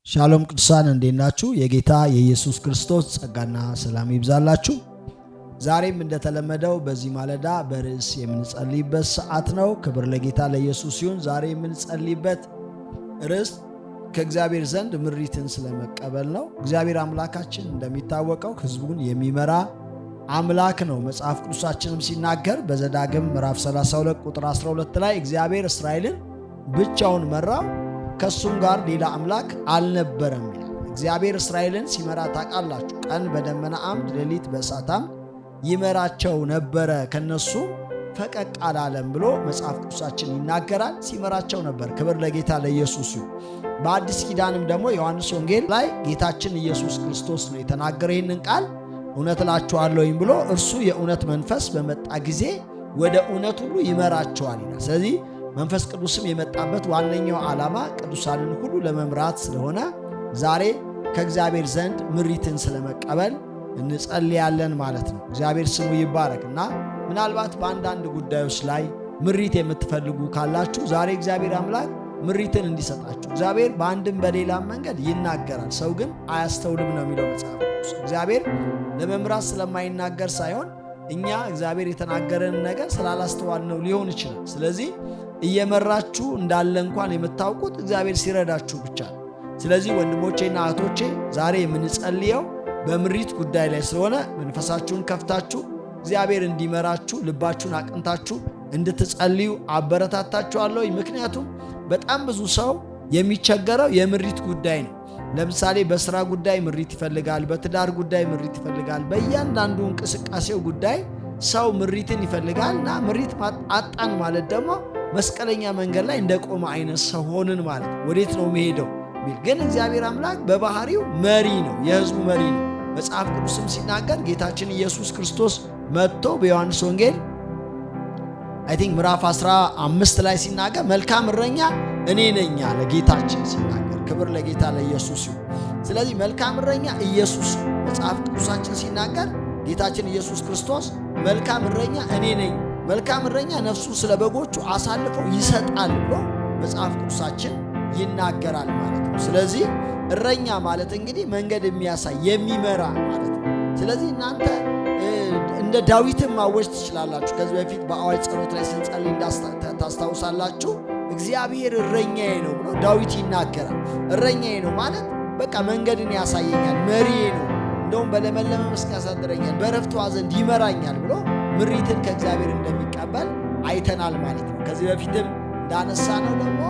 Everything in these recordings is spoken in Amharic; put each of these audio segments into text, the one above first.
ሻሎም ቅዱሳን እንዴት ናችሁ? የጌታ የኢየሱስ ክርስቶስ ጸጋና ሰላም ይብዛላችሁ። ዛሬም እንደተለመደው በዚህ ማለዳ በርዕስ የምንጸልይበት ሰዓት ነው። ክብር ለጌታ ለኢየሱስ ይሁን። ዛሬ የምንጸልይበት ርዕስ ከእግዚአብሔር ዘንድ ምሪትን ስለመቀበል ነው። እግዚአብሔር አምላካችን እንደሚታወቀው ሕዝቡን የሚመራ አምላክ ነው። መጽሐፍ ቅዱሳችንም ሲናገር በዘዳግም ምዕራፍ 32 ቁጥር 12 ላይ እግዚአብሔር እስራኤልን ብቻውን መራው፣ ከሱም ጋር ሌላ አምላክ አልነበረም ይላል። እግዚአብሔር እስራኤልን ሲመራ ታውቃላችሁ። ቀን በደመና አምድ፣ ሌሊት በእሳት አምድ ይመራቸው ነበረ፣ ከነሱ ፈቀቅ አላለም ብሎ መጽሐፍ ቅዱሳችን ይናገራል። ሲመራቸው ነበር። ክብር ለጌታ ለኢየሱስ ይሁን። በአዲስ ኪዳንም ደግሞ ዮሐንስ ወንጌል ላይ ጌታችን ኢየሱስ ክርስቶስ ነው የተናገረ ይህንን ቃል። እውነት እላችኋለሁኝ ብሎ እርሱ የእውነት መንፈስ በመጣ ጊዜ ወደ እውነት ሁሉ ይመራቸዋል ይላል። ስለዚህ መንፈስ ቅዱስም የመጣበት ዋነኛው ዓላማ ቅዱሳንን ሁሉ ለመምራት ስለሆነ ዛሬ ከእግዚአብሔር ዘንድ ምሪትን ስለመቀበል እንጸልያለን ማለት ነው። እግዚአብሔር ስሙ ይባረክ እና ምናልባት በአንዳንድ ጉዳዮች ላይ ምሪት የምትፈልጉ ካላችሁ ዛሬ እግዚአብሔር አምላክ ምሪትን እንዲሰጣችሁ። እግዚአብሔር በአንድም በሌላም መንገድ ይናገራል፣ ሰው ግን አያስተውልም ነው የሚለው መጽሐፍ ቅዱስ። እግዚአብሔር ለመምራት ስለማይናገር ሳይሆን እኛ እግዚአብሔር የተናገረን ነገር ስላላስተዋል ነው ሊሆን ይችላል። ስለዚህ እየመራችሁ እንዳለ እንኳን የምታውቁት እግዚአብሔር ሲረዳችሁ ብቻ ነው። ስለዚህ ወንድሞቼና እህቶቼ ዛሬ የምንጸልየው በምሪት ጉዳይ ላይ ስለሆነ መንፈሳችሁን ከፍታችሁ እግዚአብሔር እንዲመራችሁ ልባችሁን አቅንታችሁ እንድትጸልዩ አበረታታችኋለሁ። ምክንያቱም በጣም ብዙ ሰው የሚቸገረው የምሪት ጉዳይ ነው። ለምሳሌ በስራ ጉዳይ ምሪት ይፈልጋል፣ በትዳር ጉዳይ ምሪት ይፈልጋል። በእያንዳንዱ እንቅስቃሴው ጉዳይ ሰው ምሪትን ይፈልጋል እና ምሪት አጣን ማለት ደግሞ መስቀለኛ መንገድ ላይ እንደቆመ አይነት ሰው ሆንን ማለት ነው። ወዴት ነው መሄደው ሚል ግን እግዚአብሔር አምላክ በባህሪው መሪ ነው፣ የሕዝቡ መሪ ነው። መጽሐፍ ቅዱስም ሲናገር ጌታችን ኢየሱስ ክርስቶስ መጥቶ በዮሐንስ ወንጌል ምዕራፍ 15 ላይ ሲናገር መልካም እረኛ እኔ ነኝ አለ ጌታችን ሲናገር። ክብር ለጌታ ለኢየሱስ ይሁን። ስለዚህ መልካም እረኛ ኢየሱስ መጽሐፍ ቅዱሳችን ሲናገር ጌታችን ኢየሱስ ክርስቶስ መልካም እረኛ እኔ ነኝ፣ መልካም እረኛ ነፍሱ ስለ በጎቹ አሳልፎ ይሰጣል ብሎ መጽሐፍ ቅዱሳችን ይናገራል ማለት ነው። ስለዚህ እረኛ ማለት እንግዲህ መንገድ የሚያሳይ የሚመራ ማለት ነው። ስለዚህ እናንተ እንደ ዳዊትም ማወጅ ትችላላችሁ። ከዚህ በፊት በአዋጅ ጸሎት ላይ ስንጸልይ ታስታውሳላችሁ። እግዚአብሔር እረኛዬ ነው ብሎ ዳዊት ይናገራል። እረኛዬ ነው ማለት በቃ መንገድን ያሳየኛል፣ መሪዬ ነው፣ እንደውም በለመለመ መስክ ያሳድረኛል፣ በዕረፍቱ ዘንድ ይመራኛል ብሎ ምሪትን ከእግዚአብሔር እንደሚቀበል አይተናል ማለት ነው። ከዚህ በፊትም እንዳነሳ ነው ደግሞ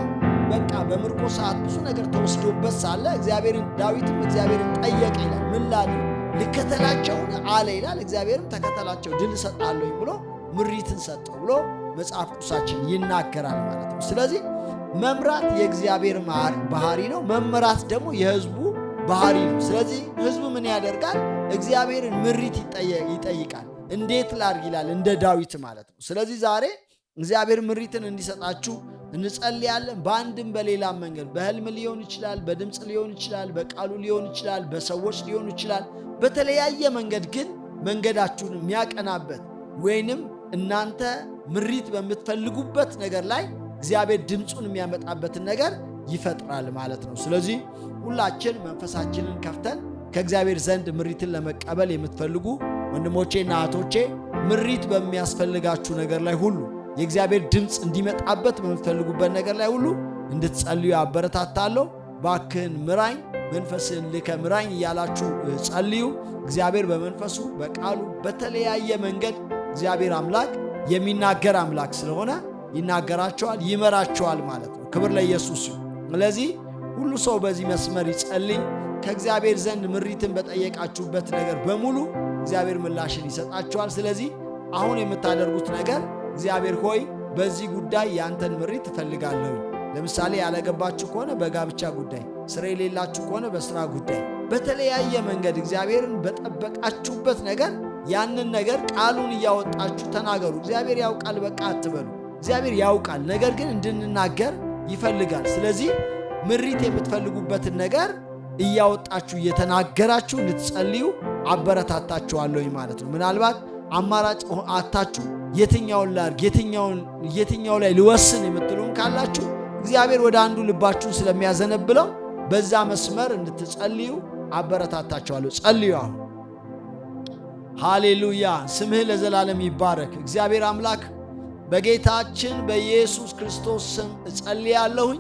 በቃ በምርኮ ሰዓት ብዙ ነገር ተወስዶበት ሳለ ዳዊትም እግዚአብሔርን ጠየቀ ይላል። ምን ላድርግ ልከተላቸውን አለ ይላል። እግዚአብሔርም ተከተላቸው ድል እሰጣለሁ ብሎ ምሪትን ሰጠው ብሎ መጽሐፍ ቅዱሳችን ይናገራል ማለት ነው። ስለዚህ መምራት የእግዚአብሔር ባህሪ ነው፣ መመራት ደግሞ የሕዝቡ ባህሪ ነው። ስለዚህ ሕዝቡ ምን ያደርጋል? እግዚአብሔርን ምሪት ይጠይቃል። እንዴት ላድርግ ይላል፣ እንደ ዳዊት ማለት ነው። ስለዚህ ዛሬ እግዚአብሔር ምሪትን እንዲሰጣችሁ እንጸልያለን። በአንድም በሌላም መንገድ በህልም ሊሆን ይችላል፣ በድምፅ ሊሆን ይችላል፣ በቃሉ ሊሆን ይችላል፣ በሰዎች ሊሆን ይችላል። በተለያየ መንገድ ግን መንገዳችሁን የሚያቀናበት ወይንም እናንተ ምሪት በምትፈልጉበት ነገር ላይ እግዚአብሔር ድምፁን የሚያመጣበትን ነገር ይፈጥራል ማለት ነው። ስለዚህ ሁላችን መንፈሳችንን ከፍተን ከእግዚአብሔር ዘንድ ምሪትን ለመቀበል የምትፈልጉ ወንድሞቼና እህቶቼ ምሪት በሚያስፈልጋችሁ ነገር ላይ ሁሉ የእግዚአብሔር ድምፅ እንዲመጣበት በምትፈልጉበት ነገር ላይ ሁሉ እንድትጸልዩ አበረታታለሁ። ባክህን ምራኝ፣ መንፈስህን ልከ ምራኝ እያላችሁ ጸልዩ። እግዚአብሔር በመንፈሱ በቃሉ በተለያየ መንገድ እግዚአብሔር አምላክ የሚናገር አምላክ ስለሆነ ይናገራቸዋል፣ ይመራቸዋል ማለት ነው። ክብር ለኢየሱስ ይሁን። ስለዚህ ሁሉ ሰው በዚህ መስመር ይጸልይ። ከእግዚአብሔር ዘንድ ምሪትን በጠየቃችሁበት ነገር በሙሉ እግዚአብሔር ምላሽን ይሰጣችኋል። ስለዚህ አሁን የምታደርጉት ነገር እግዚአብሔር ሆይ በዚህ ጉዳይ ያንተን ምሪት እፈልጋለሁ። ለምሳሌ ያላገባችሁ ከሆነ በጋብቻ ጉዳይ፣ ስራ የሌላችሁ ከሆነ በስራ ጉዳይ፣ በተለያየ መንገድ እግዚአብሔርን በጠበቃችሁበት ነገር ያንን ነገር ቃሉን እያወጣችሁ ተናገሩ። እግዚአብሔር ያውቃል በቃ አትበሉ። እግዚአብሔር ያውቃል፣ ነገር ግን እንድንናገር ይፈልጋል። ስለዚህ ምሪት የምትፈልጉበትን ነገር እያወጣችሁ እየተናገራችሁ እንድትጸልዩ አበረታታችኋለሁ ማለት ነው። ምናልባት አማራጭ አታችሁ የትኛውን ላድርግ የትኛው ላይ ልወስን የምትሉም ካላችሁ እግዚአብሔር ወደ አንዱ ልባችሁን ስለሚያዘነብለው በዛ መስመር እንድትጸልዩ አበረታታችኋለሁ። ጸልዩ አሁን። ሃሌሉያ! ስምህ ለዘላለም ይባረክ። እግዚአብሔር አምላክ በጌታችን በኢየሱስ ክርስቶስ ስም እጸልያለሁኝ።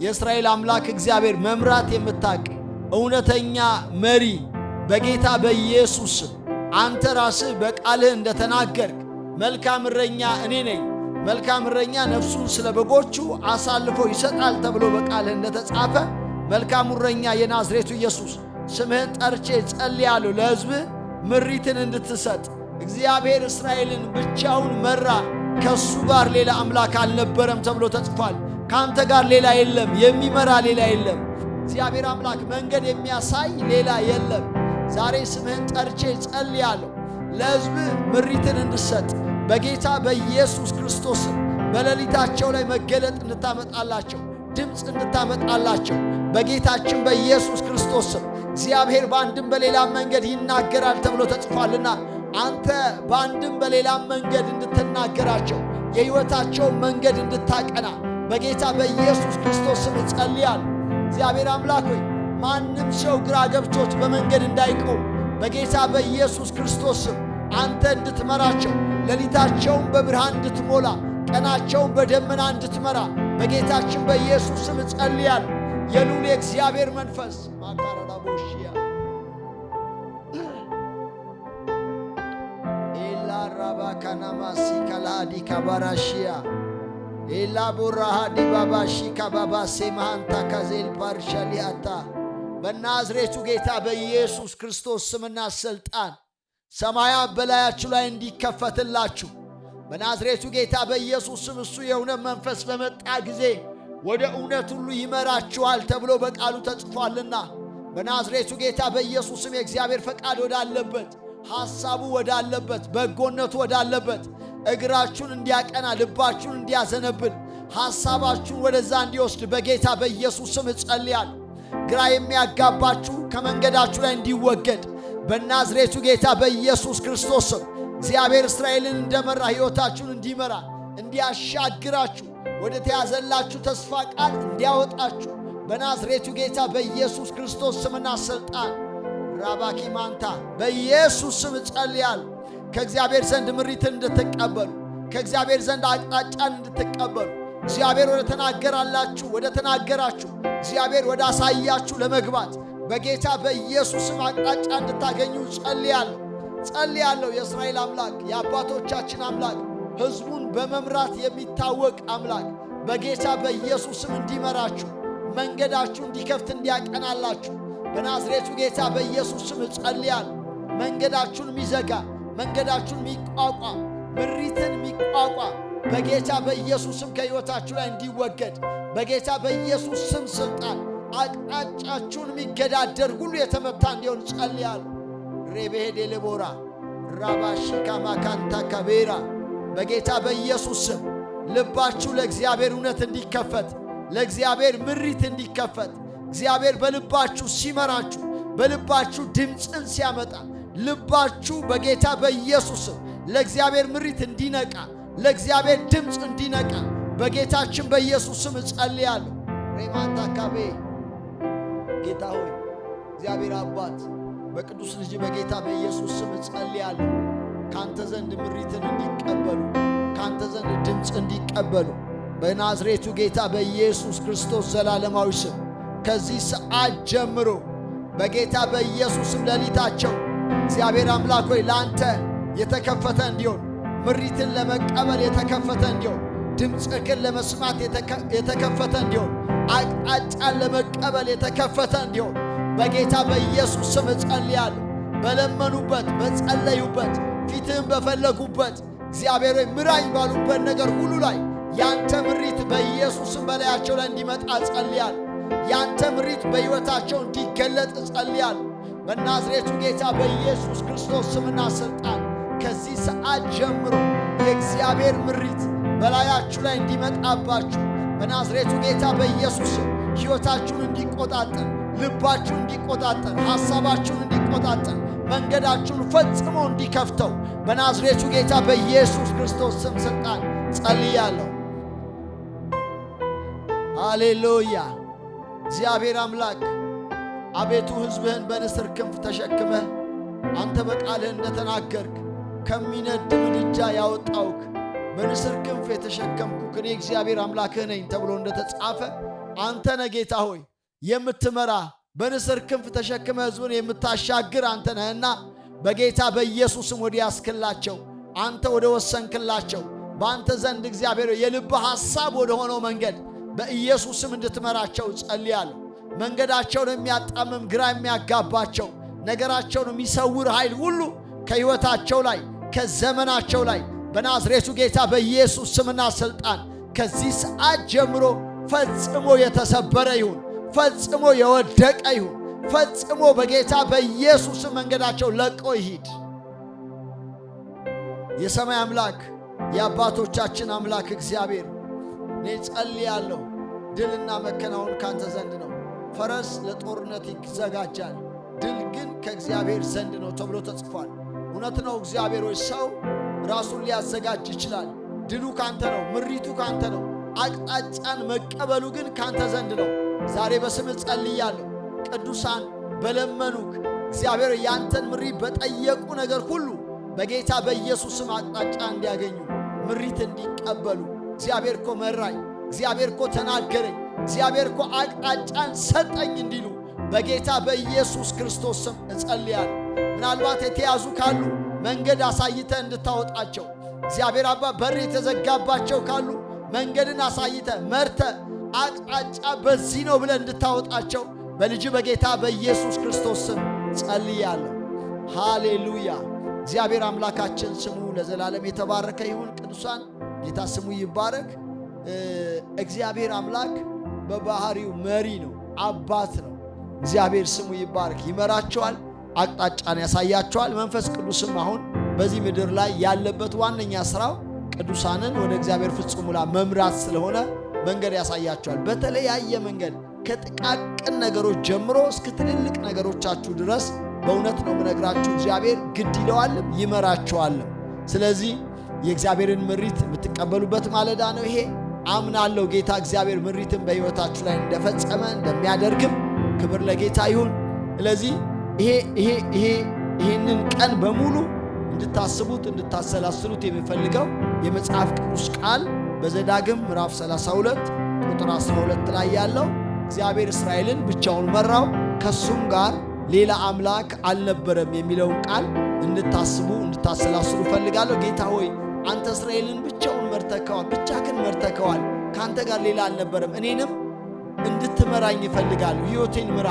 የእስራኤል አምላክ እግዚአብሔር መምራት የምታውቅ እውነተኛ መሪ በጌታ በኢየሱስ ስም አንተ ራስህ በቃልህ እንደተናገርክ መልካም እረኛ እኔ ነኝ፣ መልካም እረኛ ነፍሱን ስለ በጎቹ አሳልፎ ይሰጣል ተብሎ በቃልህ እንደተጻፈ መልካሙ እረኛ የናዝሬቱ ኢየሱስ ስምህን ጠርቼ ጸልያለሁ። ለሕዝብህ ምሪትን እንድትሰጥ እግዚአብሔር እስራኤልን ብቻውን መራ፣ ከሱ ጋር ሌላ አምላክ አልነበረም ተብሎ ተጽፏል። ካንተ ጋር ሌላ የለም፣ የሚመራ ሌላ የለም። እግዚአብሔር አምላክ መንገድ የሚያሳይ ሌላ የለም። ዛሬ ስምህን ጠርቼ ጸልያለሁ። ለሕዝብህ ምሪትን እንድትሰጥ በጌታ በኢየሱስ ክርስቶስ በሌሊታቸው ላይ መገለጥ እንድታመጣላቸው፣ ድምፅ እንድታመጣላቸው በጌታችን በኢየሱስ ክርስቶስ እግዚአብሔር በአንድም በሌላም መንገድ ይናገራል ተብሎ ተጽፏልና አንተ በአንድም በሌላም መንገድ እንድትናገራቸው የሕይወታቸውን መንገድ እንድታቀና በጌታ በኢየሱስ ክርስቶስ ስም ጸልያለሁ። እግዚአብሔር አምላክ ሆይ ማንም ሰው ግራ ገብቶት በመንገድ እንዳይቆም በጌታ በኢየሱስ ክርስቶስ ስም አንተ እንድትመራቸው፣ ሌሊታቸውን በብርሃን እንድትሞላ፣ ቀናቸውን በደመና እንድትመራ በጌታችን በኢየሱስ ስም ጸልያለሁ። የልዑል የእግዚአብሔር መንፈስ ማካራዳቦሽያ ኤላራባካናማሲ ካላዲ ካባራሽያ ኤላቦራሃ ዲባባሺ ካባባሴ ማንታ ካዜል ፓርሻሊያታ በናዝሬቱ ጌታ በኢየሱስ ክርስቶስ ስምና ሥልጣን ሰማያት በላያችሁ ላይ እንዲከፈትላችሁ በናዝሬቱ ጌታ በኢየሱስ ስም እሱ የእውነት መንፈስ በመጣ ጊዜ ወደ እውነት ሁሉ ይመራችኋል ተብሎ በቃሉ ተጽፏልና በናዝሬቱ ጌታ በኢየሱስ ስም የእግዚአብሔር ፈቃድ ወዳለበት፣ ሐሳቡ ወዳለበት፣ በጎነቱ ወዳለበት እግራችሁን እንዲያቀና፣ ልባችሁን እንዲያዘነብል፣ ሐሳባችሁን ወደዛ እንዲወስድ በጌታ በኢየሱስ ስም እጸልያለሁ። ግራ የሚያጋባችሁ ከመንገዳችሁ ላይ እንዲወገድ በናዝሬቱ ጌታ በኢየሱስ ክርስቶስ ስም እግዚአብሔር እስራኤልን እንደመራ ሕይወታችሁን እንዲመራ፣ እንዲያሻግራችሁ፣ ወደ ተያዘላችሁ ተስፋ ቃል እንዲያወጣችሁ በናዝሬቱ ጌታ በኢየሱስ ክርስቶስ ስምና ሥልጣን ራባኪ ማንታ በኢየሱስ ስም ጸልያለሁ። ከእግዚአብሔር ዘንድ ምሪትን እንድትቀበሉ፣ ከእግዚአብሔር ዘንድ አቅጣጫን እንድትቀበሉ፣ እግዚአብሔር ወደ ተናገራላችሁ ወደ ተናገራችሁ እግዚአብሔር ወደ አሳያችሁ ለመግባት በጌታ በኢየሱስ ስም አቅጣጫ እንድታገኙ ጸልያለሁ። የእስራኤል አምላክ የአባቶቻችን አምላክ ሕዝቡን በመምራት የሚታወቅ አምላክ በጌታ በኢየሱስ ስም እንዲመራችሁ፣ መንገዳችሁ እንዲከፍት እንዲያቀናላችሁ በናዝሬቱ ጌታ በኢየሱስ ስም ጸልያለሁ። መንገዳችሁን የሚዘጋ መንገዳችሁን የሚቋቋም ምሪትን የሚቋቋም በጌታ በኢየሱስ ስም ከሕይወታችሁ ላይ እንዲወገድ በጌታ በኢየሱስ ስም ሥልጣን አቅጣጫችሁን የሚገዳደር ሁሉ የተመታ እንዲሆን ጸልያለሁ። ሬቤሄዴ ለቦራ ራባሺካ ማካንታ ካቤራ በጌታ በኢየሱስ ስም ልባችሁ ለእግዚአብሔር እውነት እንዲከፈት፣ ለእግዚአብሔር ምሪት እንዲከፈት እግዚአብሔር በልባችሁ ሲመራችሁ፣ በልባችሁ ድምፅን ሲያመጣ ልባችሁ በጌታ በኢየሱስ ስም ለእግዚአብሔር ምሪት እንዲነቃ፣ ለእግዚአብሔር ድምፅ እንዲነቃ በጌታችን በኢየሱስ ስም እጸልያለሁ። ሬማንታ ካቤ ጌታ ሆይ እግዚአብሔር አባት በቅዱስ ልጅ በጌታ በኢየሱስ ስም እጸልያለሁ። ካንተ ዘንድ ምሪትን እንዲቀበሉ፣ ካንተ ዘንድ ድምፅ እንዲቀበሉ በናዝሬቱ ጌታ በኢየሱስ ክርስቶስ ዘላለማዊ ስም ከዚህ ሰዓት ጀምሮ በጌታ በኢየሱስ ስም ሌሊታቸው እግዚአብሔር አምላክ ሆይ ለአንተ የተከፈተ እንዲሆን፣ ምሪትን ለመቀበል የተከፈተ እንዲሆን፣ ድምፅህን ለመስማት የተከፈተ እንዲሆን፣ አቅጣጫን ለመቀበል የተከፈተ እንዲሆን በጌታ በኢየሱስ ስም እጸልያለሁ። በለመኑበት፣ በጸለዩበት፣ ፊትህን በፈለጉበት እግዚአብሔር ሆይ ምራኝ ባሉበት ነገር ሁሉ ላይ ያንተ ምሪት በኢየሱስ ስም በላያቸው ላይ እንዲመጣ እጸልያለሁ። ያንተ ምሪት በሕይወታቸው እንዲገለጥ እጸልያለሁ። በናዝሬቱ ጌታ በኢየሱስ ክርስቶስ ስምና ሥልጣን ከዚህ ሰዓት ጀምሮ የእግዚአብሔር ምሪት በላያችሁ ላይ እንዲመጣባችሁ በናዝሬቱ ጌታ በኢየሱስ ስም ሕይወታችሁን እንዲቆጣጠር፣ ልባችሁን እንዲቆጣጠር፣ ሐሳባችሁን እንዲቆጣጠር፣ መንገዳችሁን ፈጽሞ እንዲከፍተው በናዝሬቱ ጌታ በኢየሱስ ክርስቶስ ስም ጸልያለሁ። ሃሌሉያ! እግዚአብሔር አምላክ አቤቱ ሕዝብህን በንስር ክንፍ ተሸክመህ አንተ በቃልህ እንደተናገርክ ከሚነድ ምድጃ ያወጣውክ በንስር ክንፍ የተሸከምኩክ እኔ እግዚአብሔር አምላክህ ነኝ ተብሎ እንደተጻፈ አንተ ነህ ጌታ ሆይ የምትመራ በንስር ክንፍ ተሸክመህ ሕዝቡን የምታሻግር አንተ ነህና በጌታ በኢየሱስም ወደ ያስክላቸው አንተ ወደ ወሰንክላቸው በአንተ ዘንድ እግዚአብሔር የልብ ሐሳብ ወደ ሆነው መንገድ በኢየሱስም እንድትመራቸው ጸልያለሁ። መንገዳቸውን የሚያጣምም ግራ የሚያጋባቸው ነገራቸውን የሚሰውር ኃይል ሁሉ ከሕይወታቸው ላይ ከዘመናቸው ላይ በናዝሬቱ ጌታ በኢየሱስ ስምና ሥልጣን ከዚህ ሰዓት ጀምሮ ፈጽሞ የተሰበረ ይሁን፣ ፈጽሞ የወደቀ ይሁን፣ ፈጽሞ በጌታ በኢየሱስ መንገዳቸው ለቆ ይሂድ። የሰማይ አምላክ የአባቶቻችን አምላክ እግዚአብሔር እኔ ጸልያለሁ። ድልና መከናወን ካንተ ዘንድ ነው። ፈረስ ለጦርነት ይዘጋጃል፣ ድል ግን ከእግዚአብሔር ዘንድ ነው ተብሎ ተጽፏል። እውነት ነው። እግዚአብሔር ሆይ ሰው ራሱን ሊያዘጋጅ ይችላል። ድሉ ካንተ ነው፣ ምሪቱ ካንተ ነው። አቅጣጫን መቀበሉ ግን ካንተ ዘንድ ነው። ዛሬ በስምህ ጸልያለሁ። ቅዱሳን በለመኑክ እግዚአብሔር ያንተን ምሪት በጠየቁ ነገር ሁሉ በጌታ በኢየሱስም አቅጣጫ እንዲያገኙ ምሪት እንዲቀበሉ እግዚአብሔር እኮ መራኝ፣ እግዚአብሔር እኮ ተናገረኝ፣ እግዚአብሔር እኮ አቅጣጫን ሰጠኝ እንዲሉ በጌታ በኢየሱስ ክርስቶስ ስም እጸልያለሁ። ምናልባት የተያዙ ካሉ መንገድ አሳይተ እንድታወጣቸው እግዚአብሔር አባ በር የተዘጋባቸው ካሉ መንገድን አሳይተ መርተ አቅጣጫ በዚህ ነው ብለ እንድታወጣቸው በልጅ በጌታ በኢየሱስ ክርስቶስ ስም ጸልያለሁ። ሃሌሉያ። እግዚአብሔር አምላካችን ስሙ ለዘላለም የተባረከ ይሁን። ቅዱሳን ጌታ ስሙ ይባረክ። እግዚአብሔር አምላክ በባህሪው መሪ ነው፣ አባት ነው። እግዚአብሔር ስሙ ይባረክ። ይመራቸዋል፣ አቅጣጫን ያሳያቸዋል። መንፈስ ቅዱስም አሁን በዚህ ምድር ላይ ያለበት ዋነኛ ስራው ቅዱሳንን ወደ እግዚአብሔር ፍጹም ሙላ መምራት ስለሆነ መንገድ ያሳያቸዋል። በተለያየ መንገድ ከጥቃቅን ነገሮች ጀምሮ እስከ ትልልቅ ነገሮቻችሁ ድረስ በእውነት ነው የምነግራችሁ፣ እግዚአብሔር ግድ ይለዋልም ይመራቸዋልም። ስለዚህ የእግዚአብሔርን ምሪት የምትቀበሉበት ማለዳ ነው ይሄ። አምናለሁ ጌታ እግዚአብሔር ምሪትን በሕይወታችሁ እንደፈጸመ እንደሚያደርግም ክብር ለጌታ ይሁን። ስለዚህ ይሄንን ቀን በሙሉ እንድታስቡት እንድታሰላስሉት የሚፈልገው የመጽሐፍ ቅዱስ ቃል በዘዳግም ምዕራፍ 32 ቁጥር 12 ላይ ያለው እግዚአብሔር እስራኤልን ብቻውን መራው ከሱም ጋር ሌላ አምላክ አልነበረም የሚለውን ቃል እንድታስቡ እንድታሰላስሉ ፈልጋለሁ። ጌታ ሆይ አንተ እስራኤልን ብቻውን መርተከዋል፣ ብቻህን መርተከዋል፣ ካንተ ጋር ሌላ አልነበረም። እኔንም እንድትመራኝ እፈልጋለሁ። ሕይወቴን ምራ፣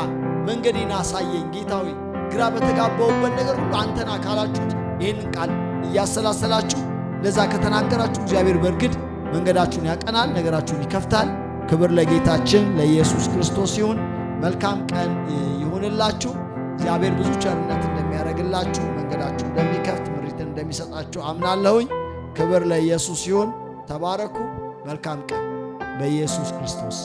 መንገዴን አሳየኝ። ጌታ ሆይ ግራ በተጋባውበት ነገር ሁሉ አንተን አካላችሁት ይህንን ቃል እያሰላሰላችሁ ለዛ ከተናገራችሁ እግዚአብሔር በእርግጥ መንገዳችሁን ያቀናል፣ ነገራችሁን ይከፍታል። ክብር ለጌታችን ለኢየሱስ ክርስቶስ ይሁን። መልካም ቀን ይሁንላችሁ። እግዚአብሔር ብዙ ቸርነት እንደሚያደርግላችሁ፣ መንገዳችሁ እንደሚከፍት፣ ምሪትን እንደሚሰጣችሁ አምናለሁኝ። ክብር ለኢየሱስ ይሁን። ተባረኩ። መልካም ቀን በኢየሱስ ክርስቶስ